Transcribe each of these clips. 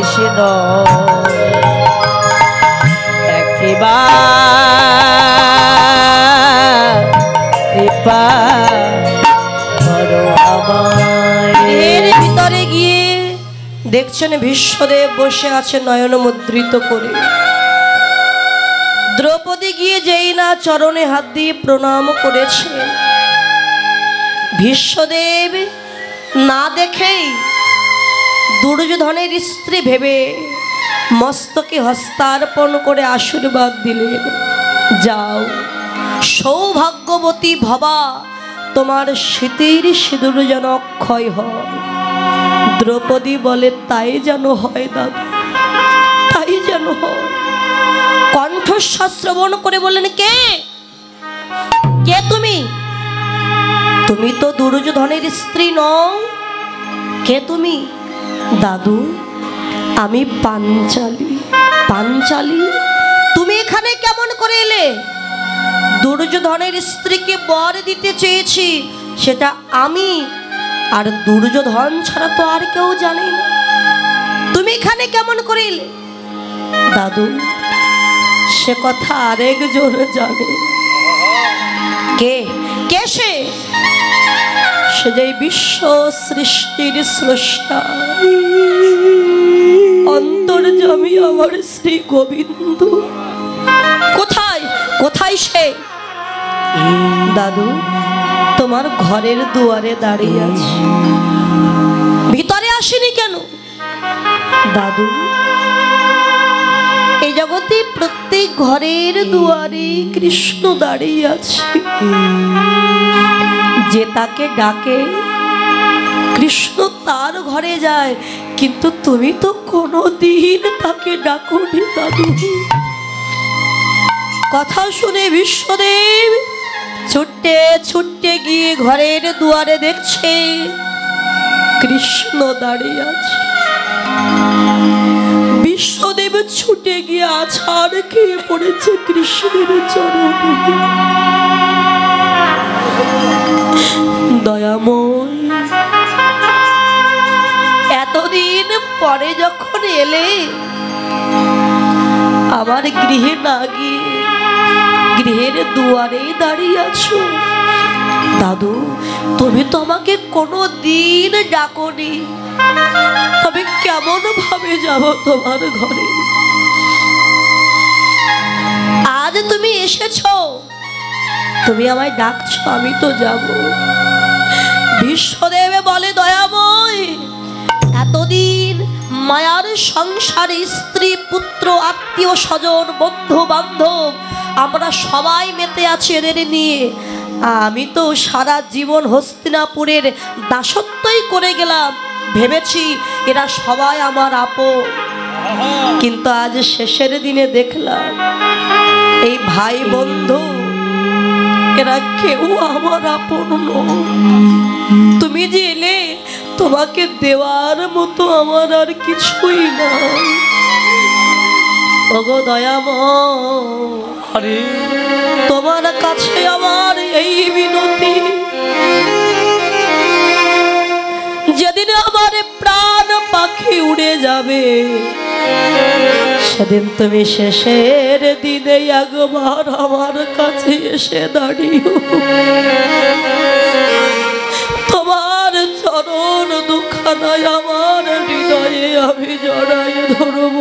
কৃষ্ণ একবার কৃপা করো আমায়। এর ভিতরে গিয়ে দেখছেন ভীষ্মদেব বসে আছে নয়ন মুদ্রিত করে। দ্রৌপদী গিয়ে যেই না চরণে হাত দিয়ে প্রণাম করেছে, ভীষ্মদেব না দেখেই দুর্যোধনের স্ত্রী ভেবে মস্তকে হস্তার্পণ করে আশীর্বাদ দিলেন, যাও সৌভাগ্যবতী ভবা, তোমার স্মৃতির সিঁদুর যেন অক্ষয় হয়। দ্রৌপদী বলে, তাই যেন হয় দাদা, তাই যেন হয়। কণ্ঠস্বর শ্রবণ করে বললেন, কে কে তুমি? তুমি তো দুর্যোধনের স্ত্রী নও। কে তুমি? দাদু, আমি পাঞ্চালী। পাঞ্চালী? তুমি এখানে কেমন করে এলে? দুর্যোধনের স্ত্রীকে বর দিতে চেয়েছি, সেটা আমি, আর দুর্যোধন ছাড়া তো আর কেউ জানে না। তুমি এখানে কেমন করে এলে? দাদু, সে কথা আরেকজন জানে। কে কে সে? সে যে বিশ্ব সৃষ্টির স্রষ্টা, অন্তর্যামী আমার শ্রী গোবিন্দ। কোথায় কোথায় সে? দাদু, তোমার ঘরের দুয়ারে দাঁড়িয়ে আছে। ভিতরে আসেনি কেন? দাদু, এই জগতে প্রত্যেক ঘরের দুয়ারে কৃষ্ণ দাঁড়িয়ে আছে। যে তাকে ডাকে কৃষ্ণ তার ঘরে যায়, কিন্তু তুমি তো কোনোদিন তাকে ডাকোনি দাদু। কথা শুনে ভীষ্মদেব ছুটে ছুটে গিয়ে ঘরের দুয়ারে দেখছে কৃষ্ণ দাঁড়িয়ে আছে। বিশ্বদেব ছুটে গিয়ে আছাড় খেয়ে পড়েছে কৃষ্ণের চরণে। দয়াময়, এতদিন পরে যখন এলে, আমার গৃহে না গিয়ে গৃহের দুয়ারে দাঁড়িয়ে আছো। দাদু, তুমি তো আমাকে কোনো দিন ডাকোনি, তবে কেমন ভাবে যাব তোমার ঘরে? আজ তুমি এসেছো, তুমি আমায় ডাকছো, আমি তো যাব। ভীষ্মদেবে বলে, দয়াময়, এতদিন মায়ার সংসারে স্ত্রী পুত্র আত্মীয় স্বজন বন্ধু বান্ধব আমরা সবাই মেতে আছি এদের নিয়ে। আমি তো সারা জীবন হস্তিনাপুরের দাসত্বই করে গেলাম, ভেবেছি এরা সবাই আমার আপন। কিন্তু আজ শেষের দিনে দেখলাম এই ভাই বন্ধু এরা কেউ আমার আপন নয়। তুমি যে এলে, তোমাকে দেওয়ার মতো আমার আর কিছুই না। ওগো দয়াময়, তোমার কাছে আমার এই বিনতি, যেদিন আমার প্রাণ পাখি উড়ে যাবে, সেদিন তুমি শেষের দিনে একবার আমার কাছে এসে দাঁড়িও। তোমার চরণ দুখানায় আমার হৃদয়ে আমি জড়াইয়ে ধরব।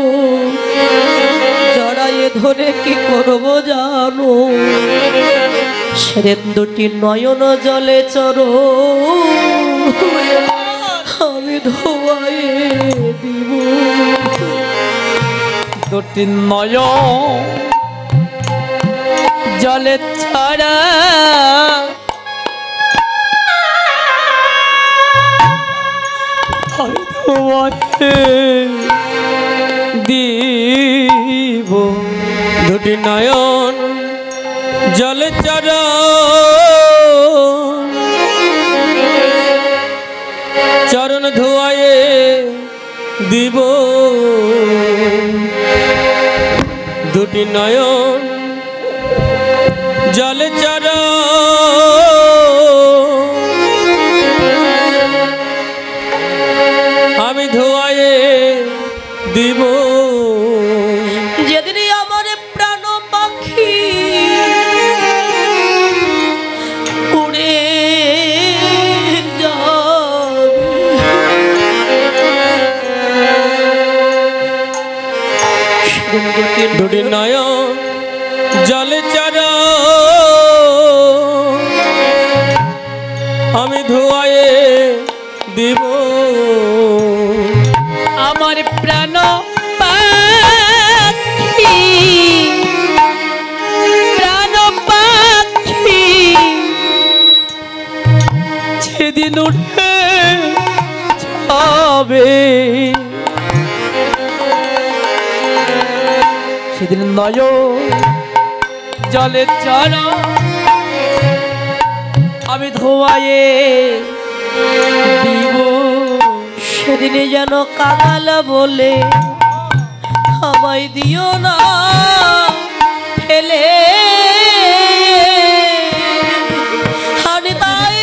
জড়াইয়ে ধরে কি করব জানো? সেদিন দুটি নয়ন জলে চরো আমি ধোয়াইয়ে দিব। দুটি নয়ন জলে ছাড়া আমি তোমাকে দিব। দুটি নয়ন জলে ছাড়া চরণ ধোয়ায়ে দিব। দুটি নয়ন জলে ছাড়া আমি ধোয়ায়ে দিব। যেদিন আমার প্রাণ পাখি উড়ে যাবে, দুটি নয়ন জলে চারা আমি ধোয়ায়ে দিব। আমার প্রাণ পাখি, প্রাণ পাখি যেদিন উঠে যাবে, সেদিন নয় জলে চলো আমি ধোয়ায়ে দিব। সেদিনে যেন কাঙাল বলে আমায় দিও না ফেলে, আর তাই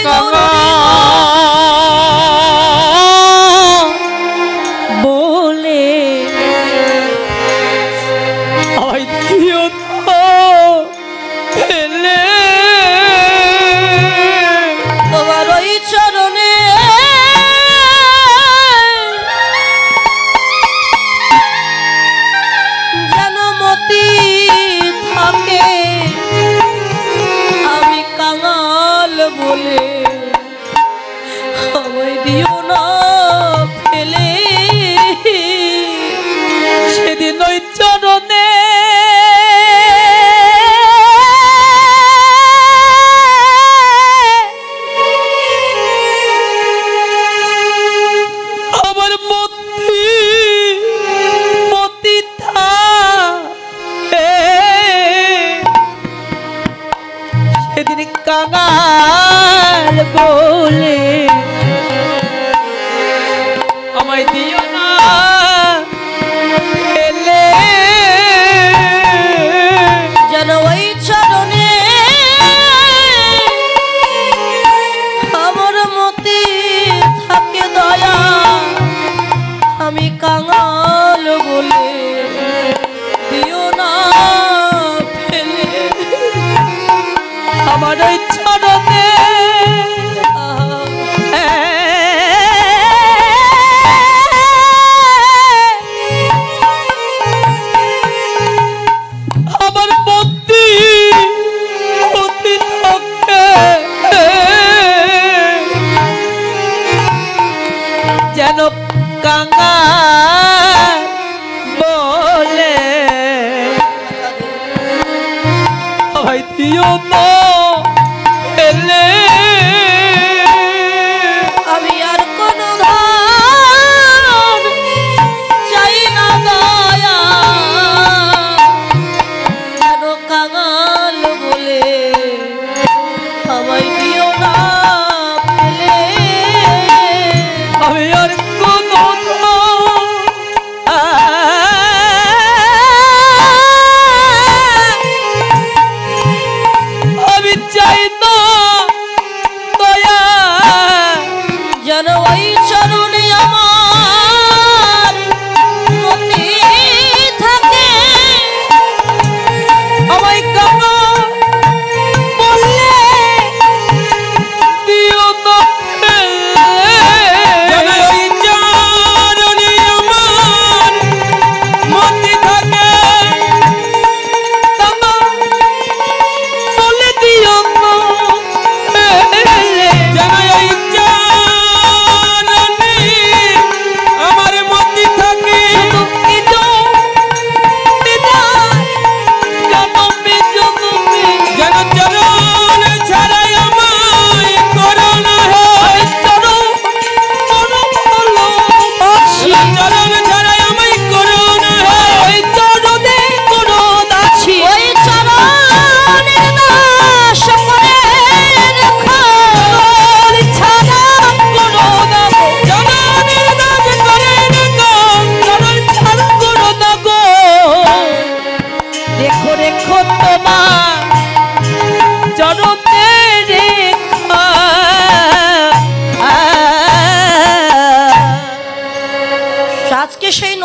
বলে আমায় দিও তো ফেলে, তোমার ওই চরণে যেন মতি থাকে, আমি কাঙাল বলে আমায় দিও না ফেলে। সেদিন ওই চরণে আমার মতি মতি থাকে, সেদিন কাঙাল বলে আমায় দিও না ফেলে, যেন ওই চরণে আমার মতি থাকে দয়া, আমি কাঙাল বলে দিও না ফেলে। আমার ওই চরণে আমার মতি মতি থাকে, যেন কাঙাল বলে আমায় দিও না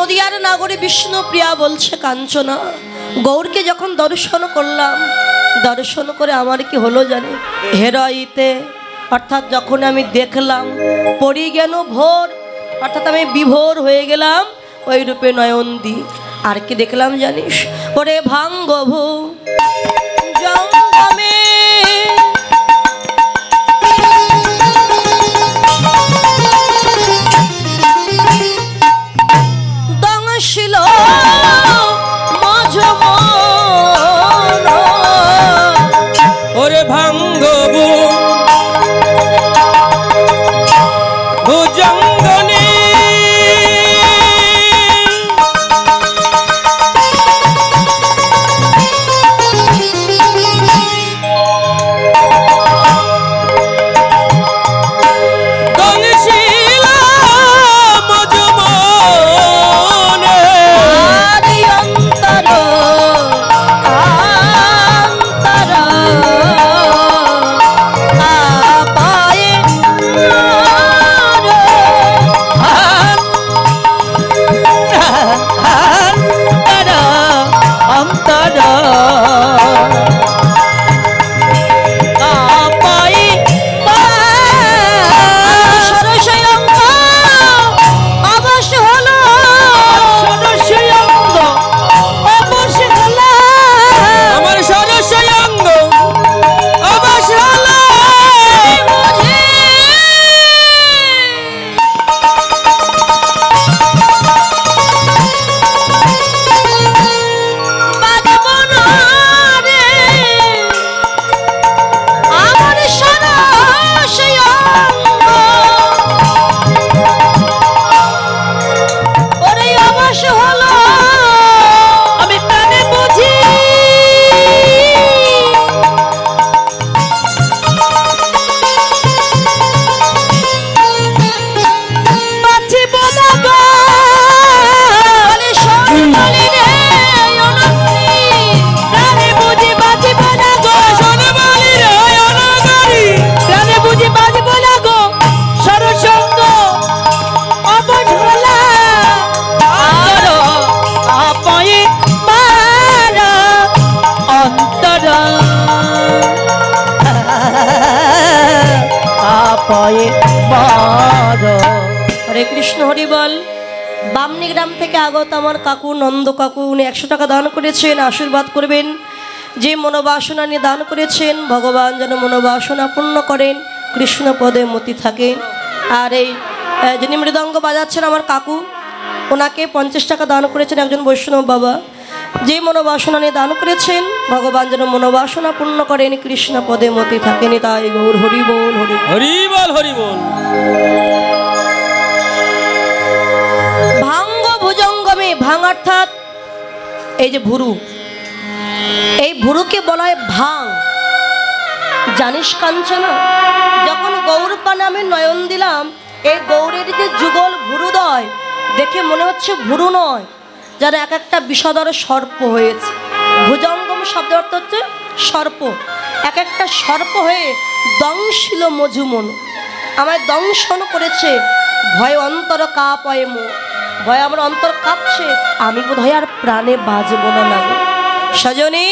নদিয়ার নাগরী বিষ্ণুপ্রিয়া বলছে, কাঞ্চনা, গৌরকে যখন দর্শন করলাম, দর্শন করে আমার কি হলো জানে? হেরইতে, অর্থাৎ যখন আমি দেখলাম, পড়ি গেল ভোর, অর্থাৎ আমি বিভোর হয়ে গেলাম ওই রূপে নয়ন দি। আর কি দেখলাম জানিস? ওরে ভাঙ্গভু জঙ্গমে দংশিল মজমন। ওরে ভাঙ্গবু ভুজঙ্গনে হরে কৃষ্ণ, হরি বল। বামনি গ্রাম থেকে আগত আমার কাকু, নন্দ কাকু, উনি 100 টাকা দান করেছেন। আশীর্বাদ করবেন, যে মনোবাসনা নিয়ে দান করেছেন ভগবান যেন মনোবাসনা পূর্ণ করেন, কৃষ্ণ পদে মতি থাকেন। আর এই যিনি মৃদঙ্গ বাজাচ্ছেন আমার কাকু, ওনাকে 50 টাকা দান করেছেন একজন বৈষ্ণব বাবা। যে মনোবাসনা নিয়ে দান করেছেন ভগবান যেন মনোবাসনা পূর্ণ করেন, কৃষ্ণ পদে মতি থাকেন। তাই গৌর হরি বল, হরি হরি বল, হরি বল। ভাঙ্গ ভুজঙ্গমে, ভাঙ অর্থাৎ এই যে ভুরু, এই ভুরুকে বলা হয় ভাং। জানিস কাঞ্চনা, যখন গৌর পানে আমি নয়ন দিলাম, এই গৌরের যে যুগল ভুরুদয় দেখে মনে হচ্ছে ভুরু নয়, যেন এক একটা বিষধর সর্প হয়েছে। ভুজঙ্গম শব্দের অর্থ হচ্ছে সর্প, এক একটা সর্প হয়ে দংশিল মজুমন, আমায় দংশন করেছে। ভয় অন্তর কাঁপয়ে মো, ভয় আমার অন্তর কাঁপছে, আমি বোধহয় আর প্রাণে বাঁচব না। সজনী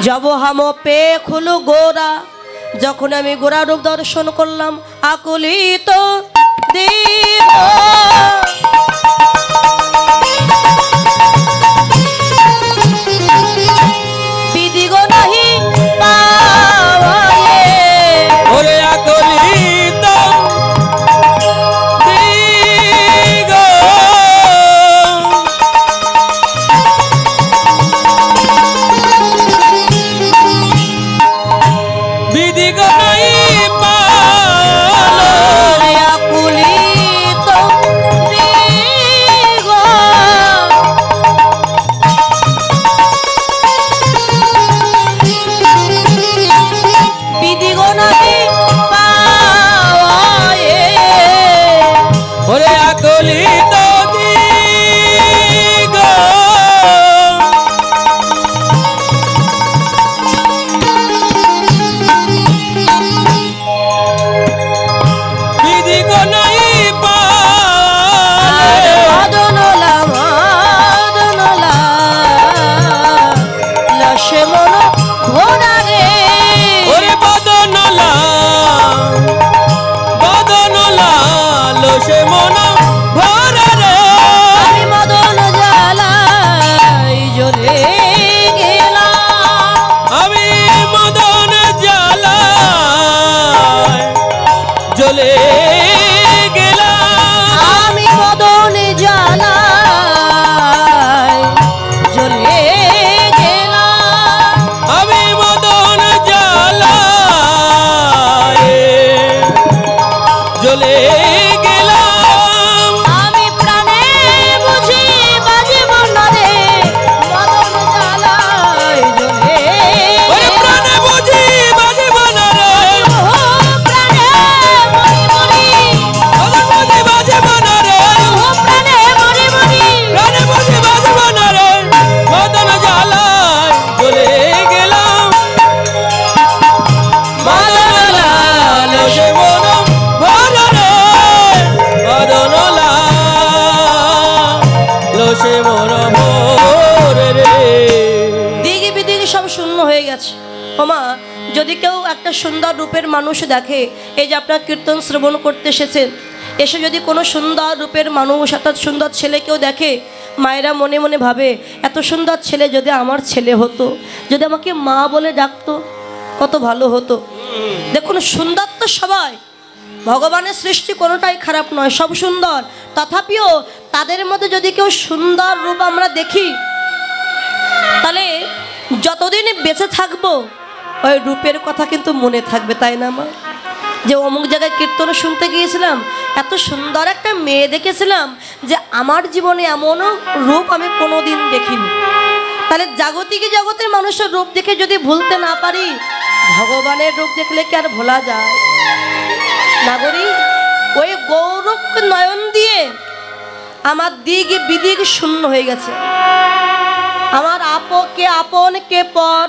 যাব হাম পে খুলু গোরা, যখন আমি গোরা রূপ দর্শন করলাম, আকুলিত দেব বিদিগো নাহি পাওয়ায়ে। ওরে আকলিত দিগ বিদিগ নাই পালো। আকুলিত ভোরে রে। দিকে বিদিকে সব শূন্য হয়ে গেছে। ওমা, যদি কেউ একটা সুন্দর রূপের মানুষ দেখে, এই যে আপনার কীর্তন শ্রবণ করতে এসেছেন, এসে যদি কোনো সুন্দর রূপের মানুষ অর্থাৎ সুন্দর ছেলে কেউ দেখে, মায়েরা মনে মনে ভাবে এত সুন্দর ছেলে যদি আমার ছেলে হতো, যদি আমাকে মা বলে ডাকতো কত ভালো হতো। দেখুন, সুন্দর তো সবাই, ভগবানের সৃষ্টি কোনোটাই খারাপ নয়, সব সুন্দর। তথাপিও তাদের মধ্যে যদি কেউ সুন্দর রূপ আমরা দেখি, তাহলে যতদিন বেঁচে থাকবো ওই রূপের কথা কিন্তু মনে থাকবে, তাই না মা? যে অমুক জায়গায় কীর্তন শুনতে গিয়েছিলাম, এত সুন্দর একটা মেয়ে দেখেছিলাম যে আমার জীবনে এমনও রূপ আমি কোনোদিন দেখিনি। তাহলে জাগতিক জগতের মানুষের রূপ দেখে যদি ভুলতে না পারি, ভগবানের রূপ দেখলে কি আর ভোলা যায়? নাগরী, ওই গৌরব নয়ন দিয়ে আমার দিক বিদিক শূন্য হয়ে গেছে। আমার কে আপন কে পর,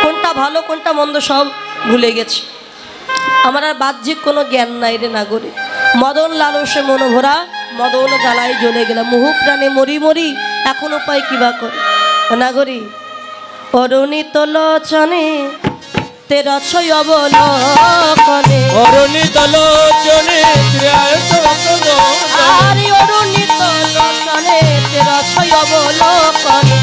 কোনটা ভালো কোনটা মন্দ সব ভুলে গেছি। আমার আর বাহ্যিক কোনো জ্ঞান নাই রে নাগরী। মদন লালসে মনোভরা, মদন জ্বালাই জ্বলে গেলাম, মুহু প্রাণে মরি মরি, এখন উপায় কিবা করে। নাগরী, অরুণিত লোচনে তেরা ছয় অবলোকনে, অরুণিত লোচনে আরে অরুণিত লোচনে তেরা ছয় অবলোকনে,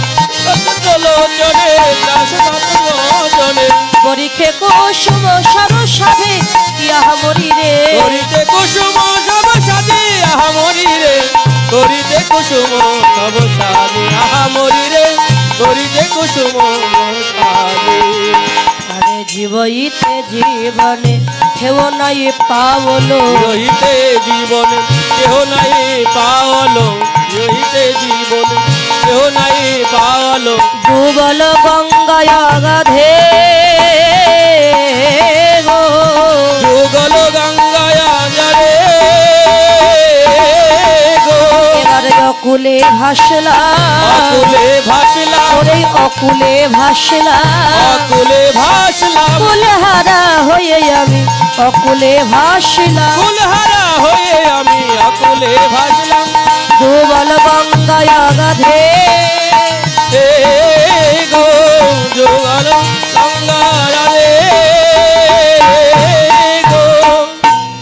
লোচনে পরীক্ষে কুসুম সরসাধে ইহা মরি রে, করিতে কুসুম সব সাথে আহা মরি রে, করিতে কুসুম সব সাথে আহা মরি রে, করিতে কুসুম সাথে। আরে জীবইতে জীবনে কেউ নাই পাওলো, রহিতে জীবন কেহ নাই পাওলো, রহিতে জীবন কেহ নাই পাওলো। ডুবল গঙ্গায় অগাধে গো, যুগল গঙ্গায় জলে গো, এবারে অকুলে ভাসলা, অকুলে ভাসলা, ওরে অকুলে ভাসলা, অকুলে ভাসলা, কুলহারা হয়ে আমি অকুলে ভাসলাম, কুলহারা হয়ে আমি অকুলে ভাসলাম। ডুবল গঙ্গায় অগাধে গো, যুগল গঙ্গায় জলে গো।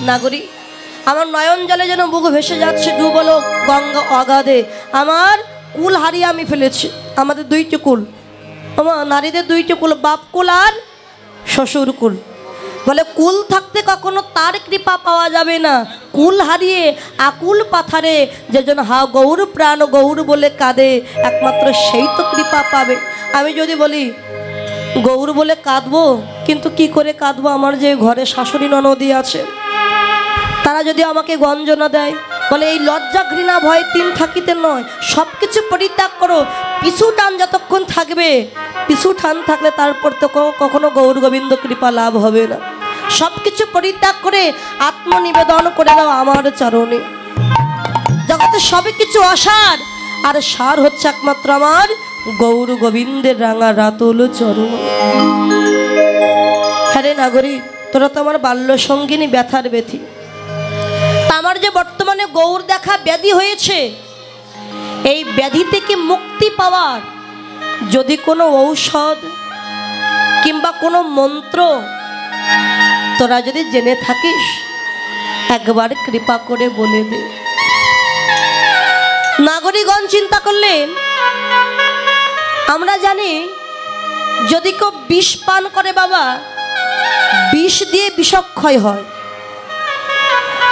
নাগরী, আমার নয়ন জলে যেন বুক ভেসে যাচ্ছে, ডুবল গঙ্গা অগাধে। আমার কুল হারিয়ে আমি ফেলেছি। আমাদের দুইটি কুল, আমার নারীদের দুইটি কুল, বাপ কুল আর শ্বশুর কুল। বলে কুল থাকতে কখনো তার কৃপা পাওয়া যাবে না, কুল হারিয়ে আকুল পাথারে যেজন গৌর প্রাণ গৌর বলে কাঁদে, একমাত্র সেই তো কৃপা পাবে। আমি যদি বলি গৌর বলে কাঁদবো, কিন্তু কি করে কাঁদবো? আমার যে ঘরে শাশুড়ি ননদি আছে, তারা যদি আমাকে গঞ্জনা দেয়, বলে এই লজ্জা ঘৃণা ভয় তিন থাকিতে নয়, সব কিছু পরিত্যাগ করো, পিছু টান যতক্ষণ থাকবে, পিছু টান থাকলে তারপর তো কখনো গৌর গোবিন্দ কৃপা লাভ হবে না। সব কিছু পরিত্যাগ করে আত্মনিবেদন করে দাও আমার চরণে। জগতে সবই কিছু অসার, আর সার হচ্ছে একমাত্র আমার গৌর গোবিন্দের রাঙা রাতুল চরণ। হ্যাঁ রে নাগরী, তোরা তো আমার বাল্য সঙ্গিনী, ব্যথার ব্যথী। আমার যে বর্তমানে গৌর দেখা ব্যাধি হয়েছে, এই ব্যাধি থেকে মুক্তি পাওয়ার যদি কোনো ঔষধ কিংবা কোনো মন্ত্র তোরা যদি জেনে থাকিস, একবার কৃপা করে বলে দে। নাগরিকগণ চিন্তা করলেন, আমরা জানি যদি কেউ বিষ পান করে বাবা, বিষ দিয়ে বিষক্ষয় হয়।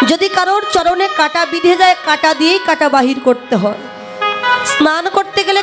যদি কারোর চরণে কাটা বিঁধে যায়, কাটা দিয়েই কাটা বাহির করতে হয়। স্নান করতে গেলে